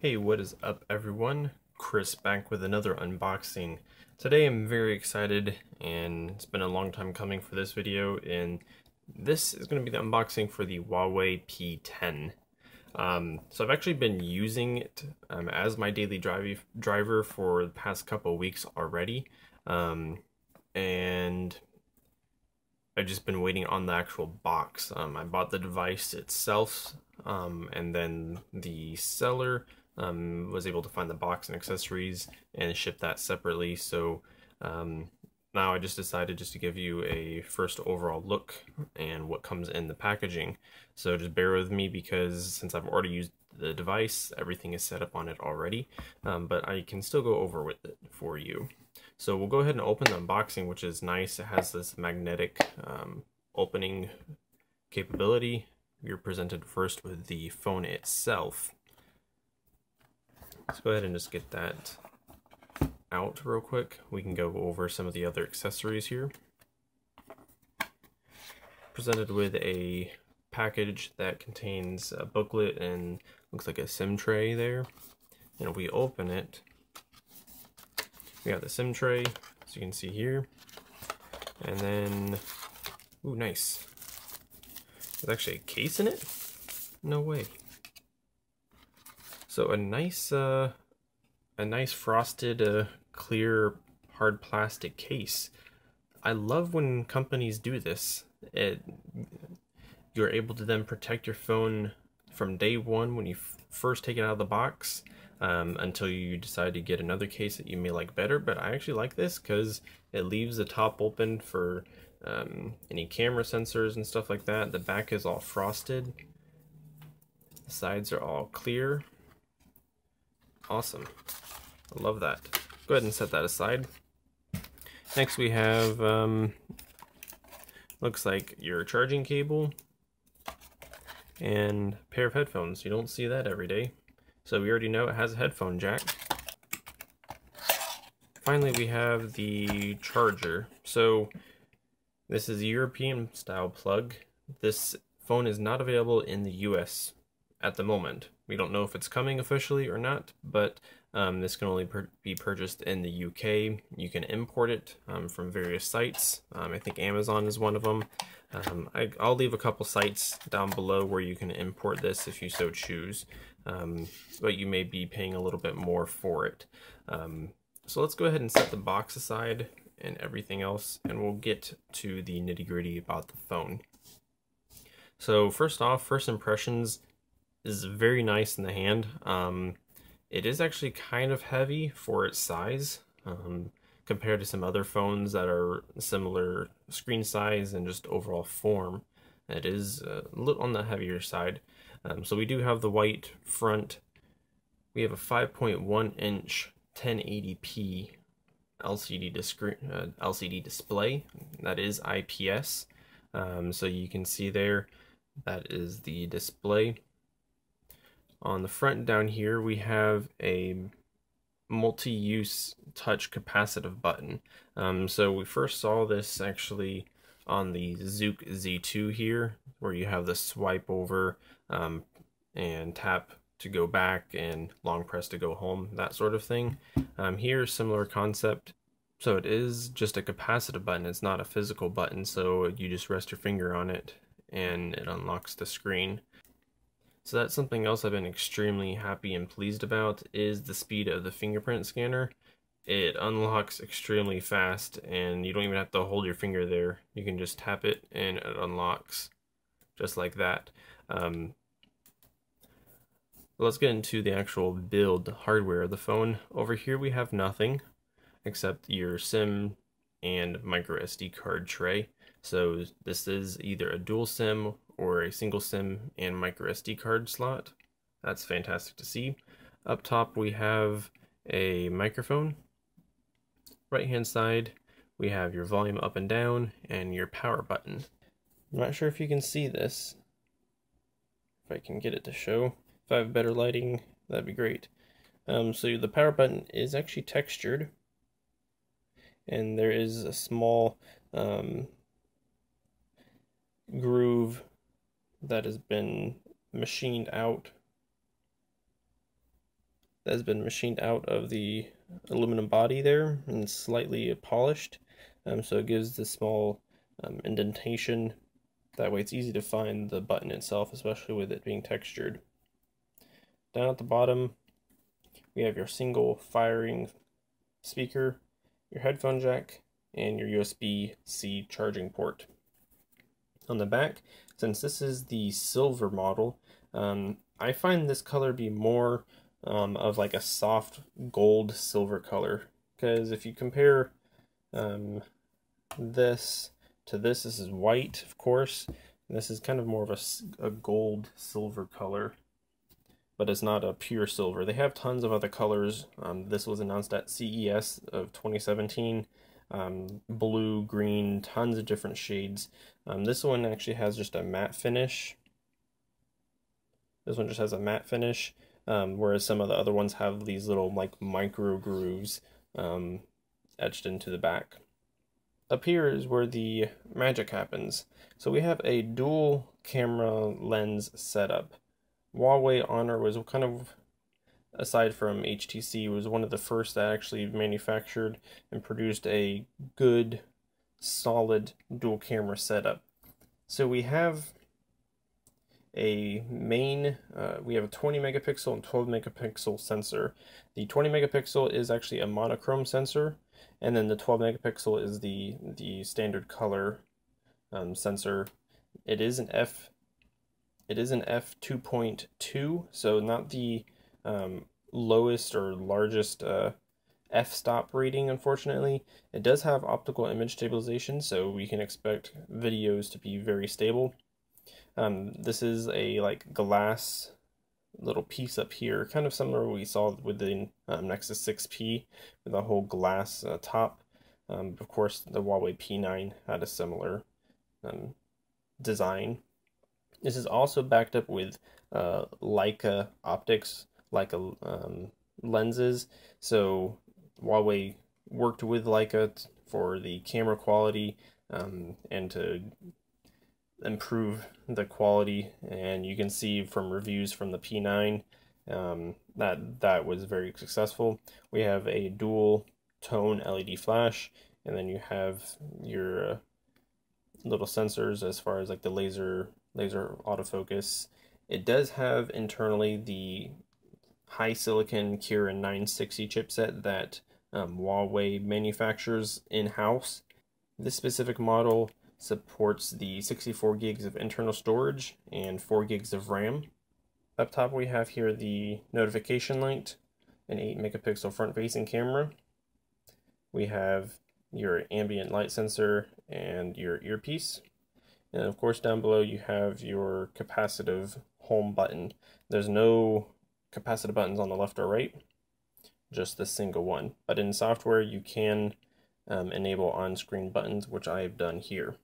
Hey, what is up everyone? Chris back with another unboxing. Today I'm very excited and it's been a long time coming for this video, and this is going to be the unboxing for the Huawei P10. So I've actually been using it as my daily driver for the past couple of weeks already, and I've just been waiting on the actual box. I bought the device itself, and then the seller was able to find the box and accessories and ship that separately. So now I just decided just to give you a first overall look and what comes in the packaging. So just bear with me because since I've already used the device, everything is set up on it already, but I can still go over with it for you. So we'll go ahead and open the unboxing, which is nice. It has this magnetic opening capability. You're presented first with the phone itself. Let's go ahead and just get that out real quick. We can go over some of the other accessories here. Presented with a package that contains a booklet and looks like a SIM tray there. And if we open it, we have the SIM tray, as you can see here. And then, ooh, nice. There's actually a case in it? No way. So a nice frosted, clear, hard plastic case. I love when companies do this. You're able to then protect your phone from day one when you first take it out of the box, until you decide to get another case that you may like better. But I actually like this because it leaves the top open for any camera sensors and stuff like that. The back is all frosted. The sides are all clear. Awesome. I love that. Go ahead and set that aside. Next we have, looks like your charging cable and a pair of headphones. You don't see that every day. So we already know it has a headphone jack. Finally, we have the charger. So this is a European style plug. This phone is not available in the US at the moment. We don't know if it's coming officially or not, but this can only be purchased in the UK. You can import it from various sites. I think Amazon is one of them. I'll leave a couple sites down below where you can import this if you so choose, but you may be paying a little bit more for it. So let's go ahead and set the box aside and everything else, and we'll get to the nitty-gritty about the phone. So first off, first impressions is very nice in the hand. It is actually kind of heavy for its size, compared to some other phones that are similar screen size and just overall form. It is a little on the heavier side. So we do have the white front. We have a 5.1 inch 1080p LCD display that is IPS. So you can see there, that is the display. On the front down here, we have a multi-use touch capacitive button. So we first saw this actually on the Zook Z2 here, where you have the swipe over and tap to go back and long press to go home, that sort of thing. Here, similar concept. So it is just a capacitive button, it's not a physical button, so you just rest your finger on it and it unlocks the screen. So that's something else I've been extremely happy and pleased about, is the speed of the fingerprint scanner. It unlocks extremely fast and you don't even have to hold your finger there. You can just tap it and it unlocks just like that. Let's get into the actual build hardware of the phone. Over here we have nothing except your SIM and micro SD card tray. So this is either a dual SIM or a single SIM and micro SD card slot. That's fantastic to see. Up top we have a microphone. Right hand side we have your volume up and down and your power button. I'm not sure if you can see this. If I can get it to show. If I have better lighting, that'd be great. So the power button is actually textured, and there is a small groove that has been machined out that has been machined out of the aluminum body there and slightly polished. So it gives this small indentation. That way it's easy to find the button itself, especially with it being textured. Down at the bottom, we have your single firing speaker, your headphone jack, and your USB-C charging port. On the back, since this is the silver model, I find this color be more of like a soft gold silver color, because if you compare this to this is white, of course, and this is kind of more of a gold silver color, but it's not a pure silver. They have tons of other colors. This was announced at CES of 2017. Blue, green, tons of different shades. This one actually has just a matte finish. This one just has a matte finish, whereas some of the other ones have these little like micro grooves etched into the back. Up here is where the magic happens. So we have a dual camera lens setup. Huawei Honor was kind of, aside from HTC, was one of the first that actually manufactured and produced a good, solid dual camera setup. So we have a main, we have a 20 megapixel and 12 megapixel sensor. The 20 megapixel is actually a monochrome sensor, and then the 12 megapixel is the standard color sensor. It is an f2.2, so not the lowest or largest f-stop rating, unfortunately. It does have optical image stabilization, so we can expect videos to be very stable. This is a like glass little piece up here, kind of similar to what we saw with the Nexus 6P with a whole glass top. Of course, the Huawei P9 had a similar design. This is also backed up with Leica optics, Leica lenses. So Huawei worked with Leica for the camera quality and to improve the quality. And you can see from reviews from the P9 that was very successful. We have a dual tone LED flash, and then you have your little sensors as far as like the laser autofocus. It does have internally the HiSilicon Kirin 960 chipset that Huawei manufactures in-house. This specific model supports the 64 gigs of internal storage and 4 gigs of RAM. Up top we have here the notification light, an 8 megapixel front-facing camera. We have your ambient light sensor and your earpiece. And of course down below you have your capacitive home button. There's no capacitive buttons on the left or right, just the single one. But in software you can enable on-screen buttons, which I have done here.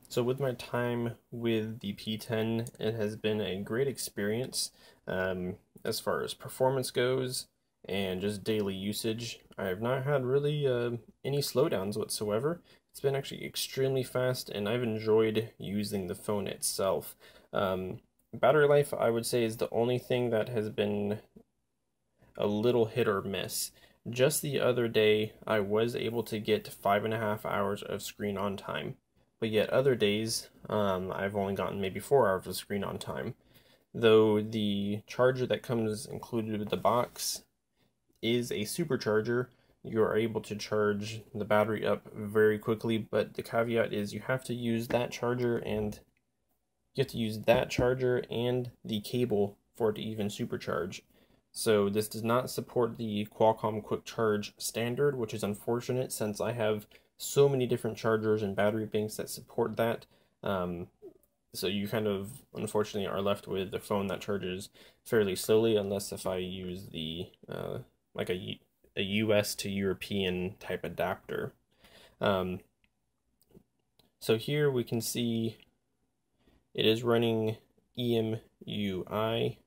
So with my time with the P10, it has been a great experience as far as performance goes and just daily usage. I have not had really any slowdowns whatsoever. It's been actually extremely fast, and I've enjoyed using the phone itself. Battery life, I would say, is the only thing that has been a little hit or miss. Just the other day, I was able to get 5.5 hours of screen on time. But yet other days, I've only gotten maybe 4 hours of screen on time. Though the charger that comes included with the box is a supercharger, you are able to charge the battery up very quickly, but the caveat is you have to use that charger and the cable for it to even supercharge. So this does not support the Qualcomm Quick Charge standard, which is unfortunate since I have so many different chargers and battery banks that support that. So you kind of unfortunately are left with a phone that charges fairly slowly, unless if I use the like a US to European type adapter. So here we can see it is running EMUI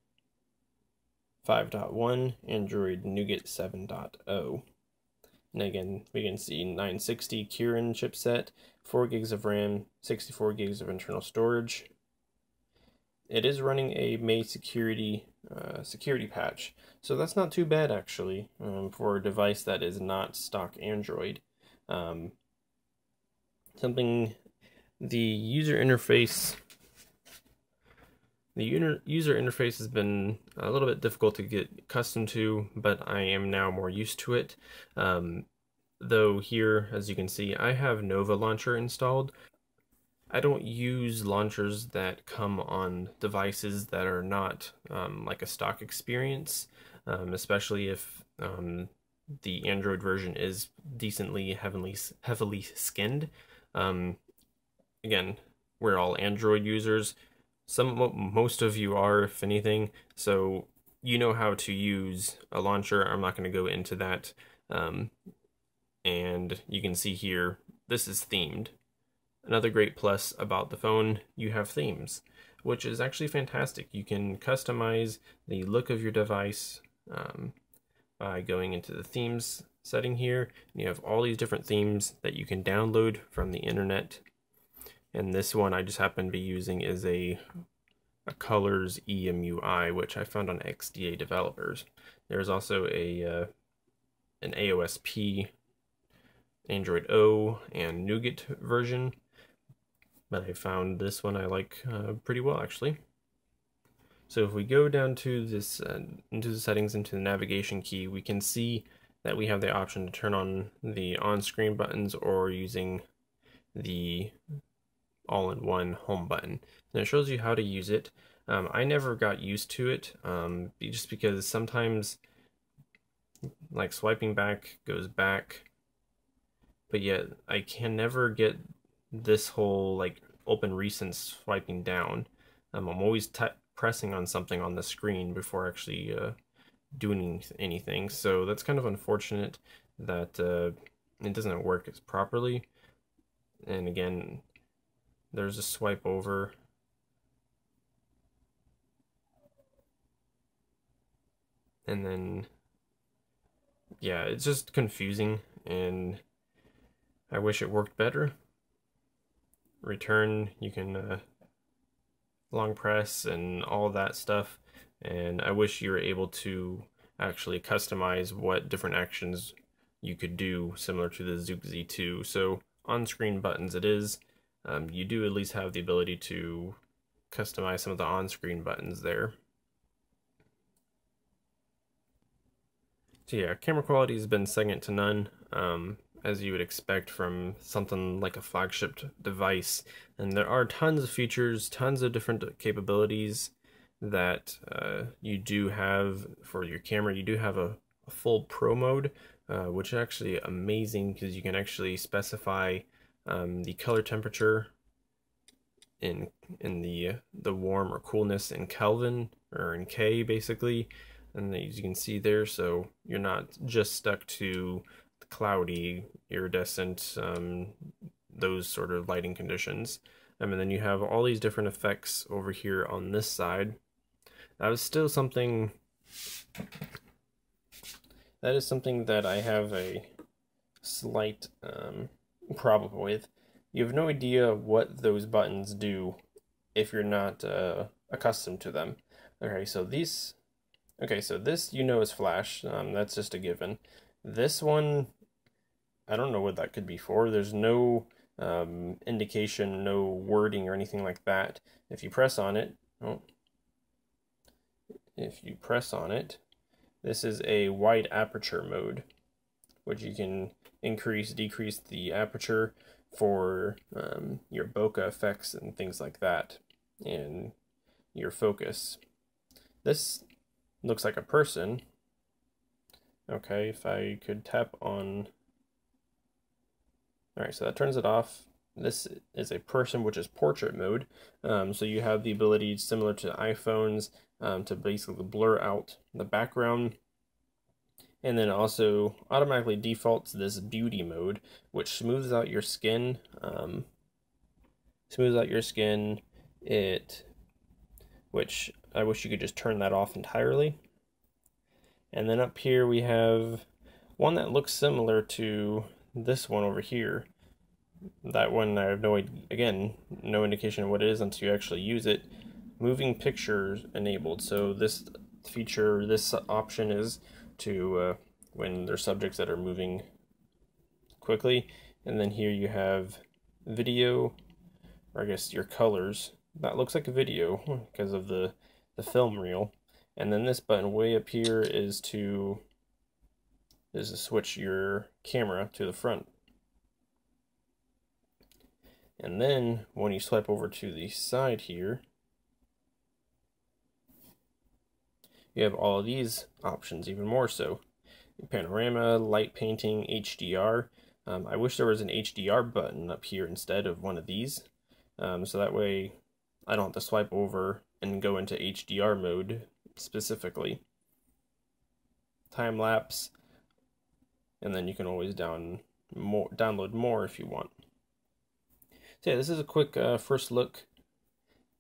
5.1, Android Nougat 7.0. And again, we can see 960 Kirin chipset, 4 gigs of RAM, 64 gigs of internal storage. It is running a May Security security patch. So that's not too bad actually, for a device that is not stock Android. Something the user interface has been a little bit difficult to get accustomed to, but I am now more used to it. Though here, as you can see, I have Nova Launcher installed. I don't use launchers that come on devices that are not like a stock experience, especially if the Android version is decently heavily skinned. Again, we're all Android users. Most of you are, if anything, so you know how to use a launcher. I'm not going to go into that. And you can see here, this is themed. Another great plus about the phone, you have themes, which is actually fantastic. You can customize the look of your device by going into the themes setting here. And you have all these different themes that you can download from the internet. And this one I just happen to be using is a Colors EMUI, which I found on XDA Developers. There's also an AOSP, Android O, and Nougat version, but I found this one I like pretty well actually. So if we go down to this into the settings, into the navigation key, we can see that we have the option to turn on the on-screen buttons or using the all-in-one home button. And it shows you how to use it. I never got used to it just because sometimes like swiping back goes back, but yet I can never get this whole like open recent swiping down. I'm always pressing on something on the screen before actually doing anything, so that's kind of unfortunate that it doesn't work as properly. And again, there's a swipe over. And then, yeah, it's just confusing, and I wish it worked better. Return, you can long press and all that stuff, and I wish you were able to actually customize what different actions you could do, similar to the Zook Z2. So on-screen buttons it is. You do at least have the ability to customize some of the on-screen buttons there. So yeah, camera quality has been second to none, as you would expect from something like a flagship device. And there are tons of features, tons of different capabilities that you do have for your camera. You do have a full pro mode, which is actually amazing because you can actually specify the color temperature in the warm or coolness in Kelvin or in K basically. And as you can see there, so you're not just stuck to the cloudy, iridescent, those sort of lighting conditions. And then you have all these different effects over here on this side. That is still something, that is something that I have a slight problem with. You have no idea what those buttons do if you're not accustomed to them. Okay, so this you know is flash. That's just a given. This one, I don't know what that could be for. There's no indication, no wording or anything like that. If you press on it, this is a wide aperture mode, which you can increase, decrease the aperture for your bokeh effects and things like that, and your focus. This looks like a person. Okay, if I could tap on... Alright, so that turns it off. This is a person, which is portrait mode. So you have the ability, similar to iPhones, to basically blur out the background. And then also automatically defaults this beauty mode, which smooths out your skin. Which I wish you could just turn that off entirely. And then up here we have one that looks similar to this one over here. That one I have no indication of what it is until you actually use it. Moving pictures enabled. So this feature this option is to when there's subjects that are moving quickly. And then here you have video, or I guess your colors. That looks like a video because of the film reel. And then this button way up here is to switch your camera to the front. And then when you swipe over to the side here, you have all of these options, even more so. Panorama, light painting, HDR. I wish there was an HDR button up here instead of one of these. So that way I don't have to swipe over and go into HDR mode specifically. Time lapse, and then you can always download more if you want. So yeah, this is a quick first look.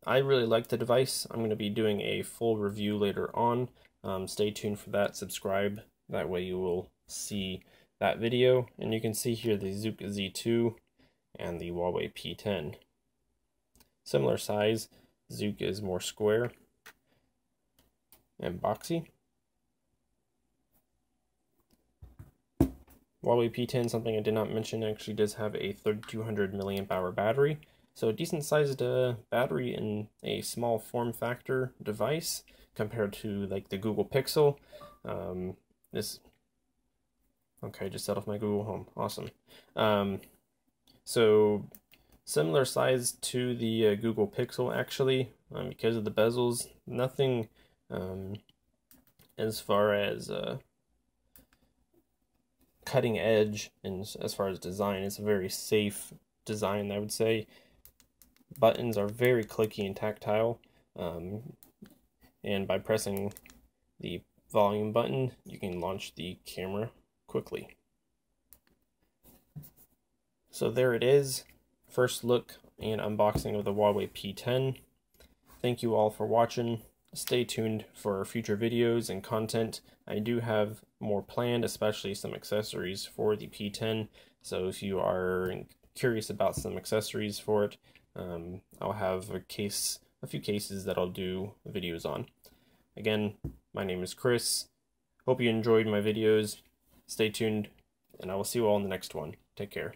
I really like the device. I'm going to be doing a full review later on. Stay tuned for that. Subscribe. That way you will see that video. And you can see here the Zook Z2 and the Huawei P10. Similar size. Zook is more square and boxy. Huawei P10, something I did not mention, actually does have a 3200 milliamp hour battery. So a decent sized battery in a small form factor device compared to like the Google Pixel. Okay, just set off my Google Home. Awesome. So similar size to the Google Pixel actually, because of the bezels. Nothing as far as cutting edge, and as far as design, it's a very safe design, I would say. Buttons are very clicky and tactile, and by pressing the volume button, you can launch the camera quickly. So there it is, first look and unboxing of the Huawei P10. Thank you all for watching. Stay tuned for future videos and content. I do have more planned, especially some accessories for the P10. So if you are curious about some accessories for it, I'll have a few cases that I'll do videos on. Again, my name is Chris. Hope you enjoyed my videos. Stay tuned, and I will see you all in the next one. Take care.